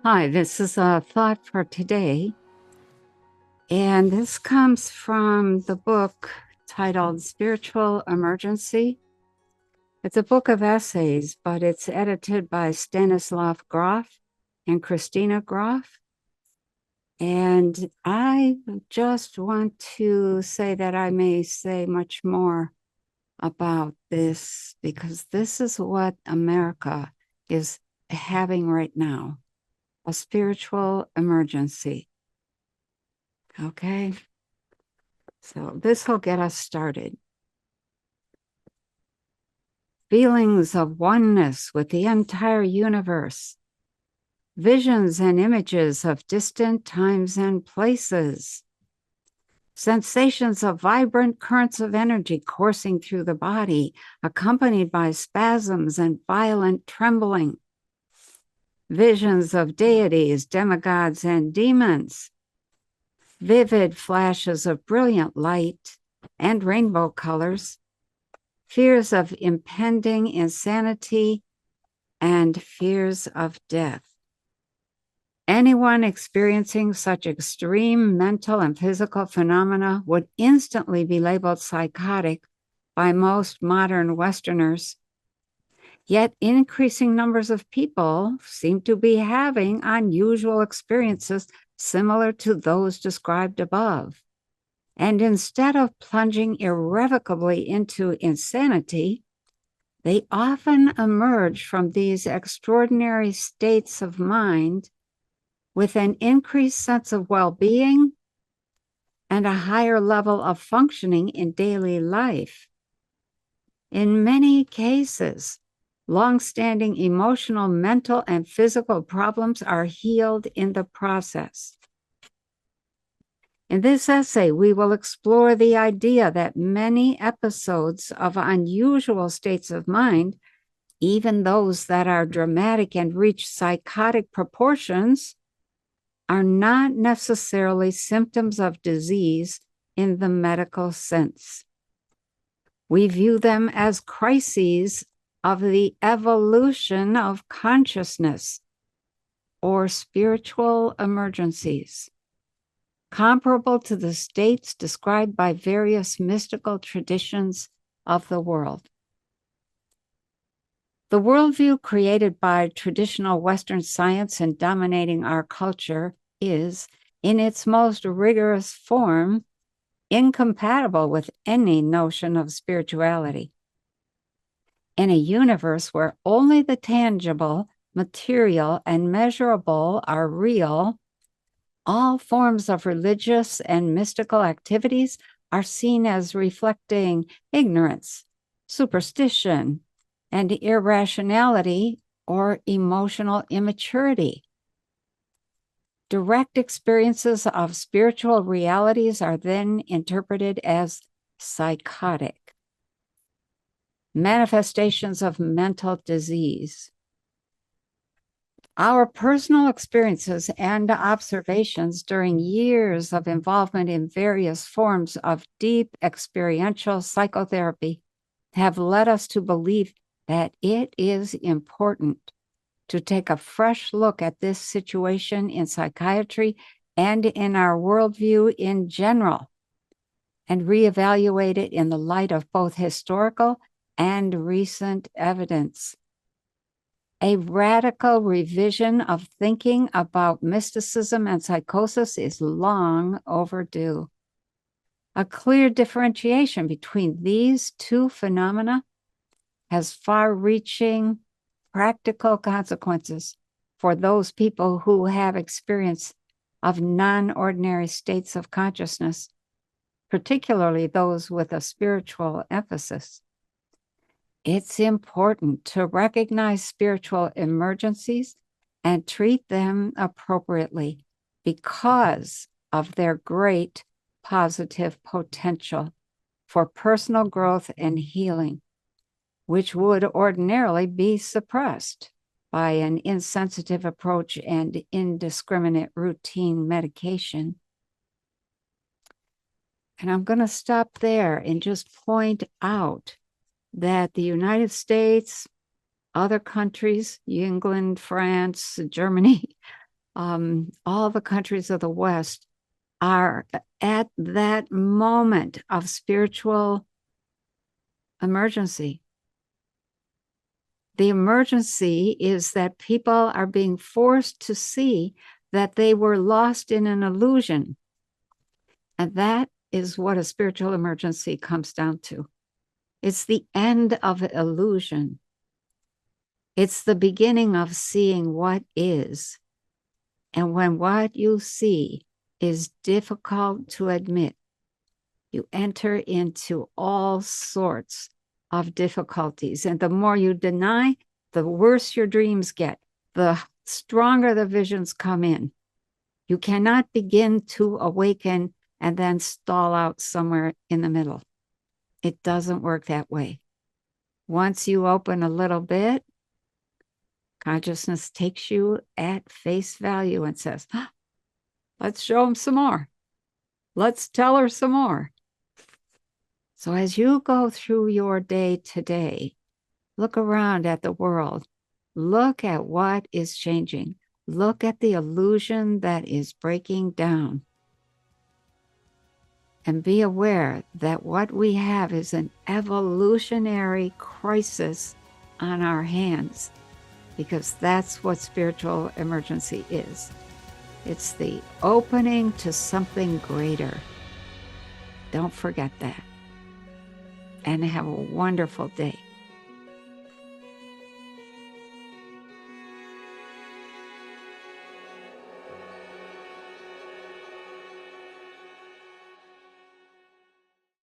Hi, this is a thought for today, and this comes from the book titled Spiritual Emergency. It's a book of essays, but it's edited by Stanislav Grof and Chirstina Grof. And I just want to say that I may say much more about this because this is what America is having right now, a spiritual emergency. Okay, so this will get us started. Feelings of oneness with the entire universe, visions and images of distant times and places, sensations of vibrant currents of energy coursing through the body, accompanied by spasms and violent trembling, visions of deities, demigods, and demons, vivid flashes of brilliant light and rainbow colors, fears of impending insanity, and fears of death. Anyone experiencing such extreme mental and physical phenomena would instantly be labeled psychotic by most modern Westerners. Yet increasing numbers of people seem to be having unusual experiences similar to those described above. And instead of plunging irrevocably into insanity, they often emerge from these extraordinary states of mind with an increased sense of well-being and a higher level of functioning in daily life. In many cases, long-standing emotional, mental, and physical problems are healed in the process. In this essay, we will explore the idea that many episodes of unusual states of mind, even those that are dramatic and reach psychotic proportions, are not necessarily symptoms of disease in the medical sense. We view them as crises of the evolution of consciousness or spiritual emergencies, comparable to the states described by various mystical traditions of the world. The worldview created by traditional Western science and dominating our culture is, in its most rigorous form, incompatible with any notion of spirituality. In a universe where only the tangible, material, and measurable are real, all forms of religious and mystical activities are seen as reflecting ignorance, superstition, and irrationality or emotional immaturity. Direct experiences of spiritual realities are then interpreted as psychotic, manifestations of mental disease. Our personal experiences and observations during years of involvement in various forms of deep experiential psychotherapy have led us to believe that it is important to take a fresh look at this situation in psychiatry and in our worldview in general, and reevaluate it in the light of both historical and recent evidence. A radical revision of thinking about mysticism and psychosis is long overdue. A clear differentiation between these two phenomena has far-reaching practical consequences for those people who have experience of non-ordinary states of consciousness, particularly those with a spiritual emphasis. It's important to recognize spiritual emergencies and treat them appropriately because of their great positive potential for personal growth and healing, which would ordinarily be suppressed by an insensitive approach and indiscriminate routine medication. And I'm going to stop there and just point out that the United States, other countries, England, France, Germany, all the countries of the West are at that moment of spiritual emergency. The emergency is that people are being forced to see that they were lost in an illusion. And that is what a spiritual emergency comes down to. It's the end of illusion. It's the beginning of seeing what is. And when what you see is difficult to admit, you enter into all sorts of difficulties. And the more you deny, the worse your dreams get, the stronger the visions come in. You cannot begin to awaken and then stall out somewhere in the middle. It doesn't work that way. Once you open a little bit, consciousness takes you at face value and says, let's show him some more. Let's tell her some more. So as you go through your day today, look around at the world. Look at what is changing. Look at the illusion that is breaking down. And be aware that what we have is an evolutionary crisis on our hands, because that's what spiritual emergency is. It's the opening to something greater. Don't forget that. And have a wonderful day.